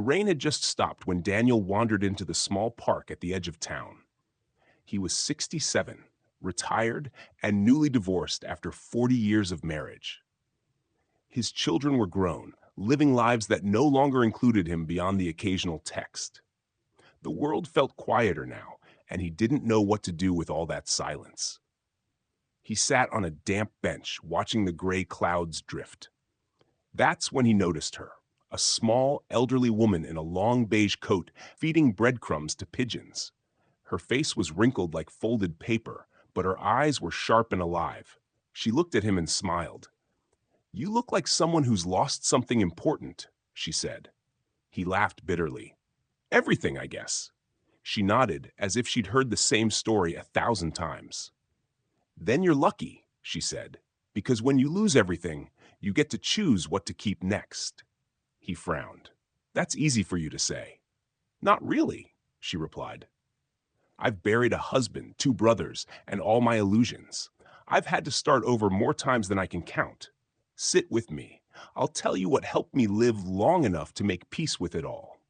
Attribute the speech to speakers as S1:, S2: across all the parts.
S1: rain had just stopped when Daniel wandered into the small park at the edge of town. He was 67, retired, and newly divorced after 40 years of marriage. His children were grown, living lives that no longer included him beyond the occasional text. The world felt quieter now, and he didn't know what to do with all that silence. He sat on a damp bench, watching the gray clouds drift. That's when he noticed her, a small, elderly woman in a long beige coat feeding breadcrumbs to pigeons. Her face was wrinkled like folded paper, but her eyes were sharp and alive. She looked at him and smiled. "You look like someone who's lost something important," she said. He laughed bitterly. "Everything, I guess." She nodded, as if she'd heard the same story 1,000 times. "Then you're lucky," she said, "because when you lose everything, you get to choose what to keep next." He frowned. "That's easy for you to say." "Not really," she replied. "I've buried a husband, 2 brothers, and all my illusions. I've had to start over more times than I can count. Sit with me. I'll tell you what helped me live long enough to make peace with it all."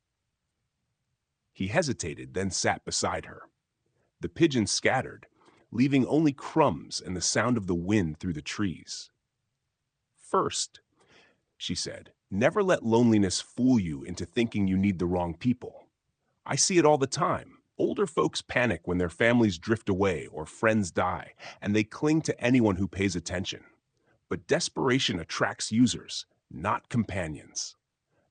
S1: He hesitated, then sat beside her. The pigeons scattered, leaving only crumbs and the sound of the wind through the trees. "First," she said, "never let loneliness fool you into thinking you need the wrong people. I see it all the time. Older folks panic when their families drift away or friends die, and they cling to anyone who pays attention. But desperation attracts users, not companions.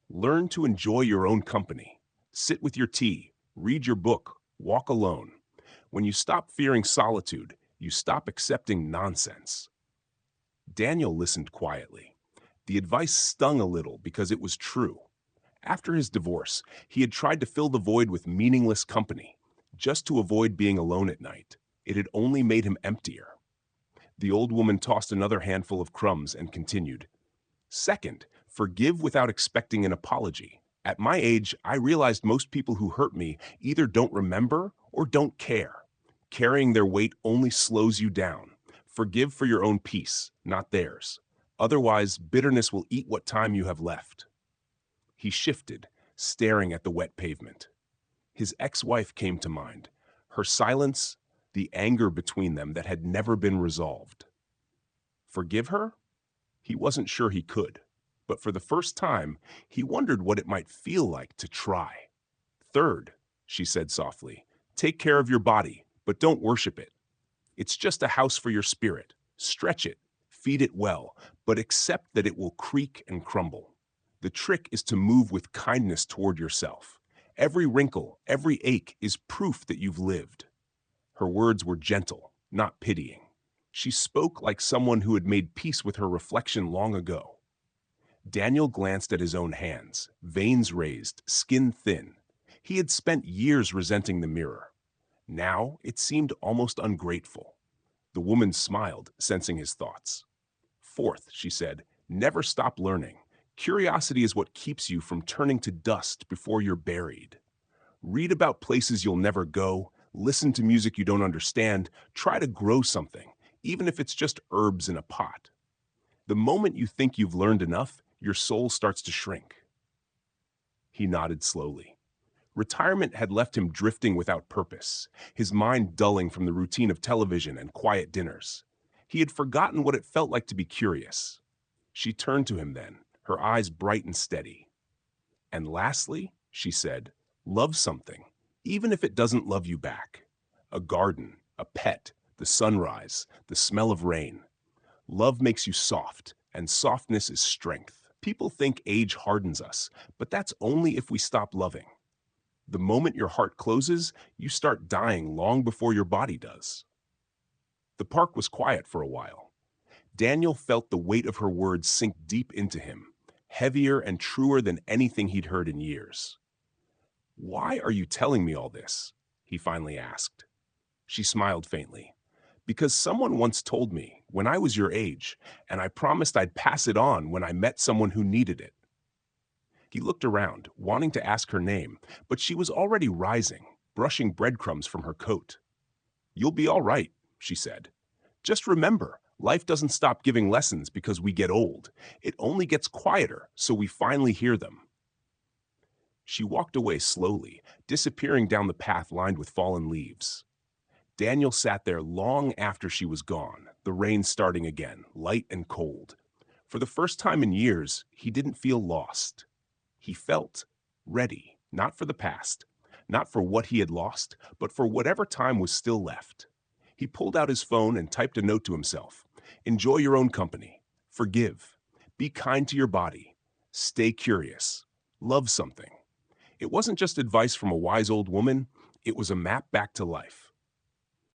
S1: Learn to enjoy your own company. Sit with your tea, read your book, walk alone. When you stop fearing solitude, you stop accepting nonsense." Daniel listened quietly. The advice stung a little because it was true. After his divorce, he had tried to fill the void with meaningless company, just to avoid being alone at night. It had only made him emptier. The old woman tossed another handful of crumbs and continued. "Second, forgive without expecting an apology. At my age, I realized most people who hurt me either don't remember or don't care. Carrying their weight only slows you down. Forgive for your own peace, not theirs. Otherwise, bitterness will eat what time you have left." He shifted, staring at the wet pavement. His ex-wife came to mind, her silence, the anger between them that had never been resolved. Forgive her? He wasn't sure he could, but for the first time, he wondered what it might feel like to try. "Third," she said softly, "take care of your body, but don't worship it. It's just a house for your spirit. Stretch it, feed it well, but accept that it will creak and crumble. The trick is to move with kindness toward yourself. Every wrinkle, every ache is proof that you've lived." Her words were gentle, not pitying. She spoke like someone who had made peace with her reflection long ago. Daniel glanced at his own hands, veins raised, skin thin. He had spent years resenting the mirror. Now it seemed almost ungrateful. The woman smiled, sensing his thoughts. "Fourth," she said, "never stop learning. Curiosity is what keeps you from turning to dust before you're buried. Read about places you'll never go, listen to music you don't understand, try to grow something, even if it's just herbs in a pot. The moment you think you've learned enough, your soul starts to shrink." He nodded slowly. Retirement had left him drifting without purpose, his mind dulling from the routine of television and quiet dinners. He had forgotten what it felt like to be curious. She turned to him then, her eyes bright and steady. "And lastly," she said, "love something, even if it doesn't love you back. A garden, a pet, the sunrise, the smell of rain. Love makes you soft, and softness is strength. People think age hardens us, but that's only if we stop loving. The moment your heart closes, you start dying long before your body does." The park was quiet for a while. Daniel felt the weight of her words sink deep into him, heavier and truer than anything he'd heard in years. "Why are you telling me all this?" he finally asked. She smiled faintly. "Because someone once told me, when I was your age, and I promised I'd pass it on when I met someone who needed it." He looked around, wanting to ask her name, but she was already rising, brushing breadcrumbs from her coat. "You'll be all right," she said. "Just remember, life doesn't stop giving lessons because we get old. It only gets quieter, so we finally hear them." She walked away slowly, disappearing down the path lined with fallen leaves. Daniel sat there long after she was gone, the rain starting again, light and cold. For the first time in years, he didn't feel lost. He felt ready, not for the past, not for what he had lost, but for whatever time was still left. He pulled out his phone and typed a note to himself. Enjoy your own company. Forgive. Be kind to your body. Stay curious. Love something. It wasn't just advice from a wise old woman, it was a map back to life.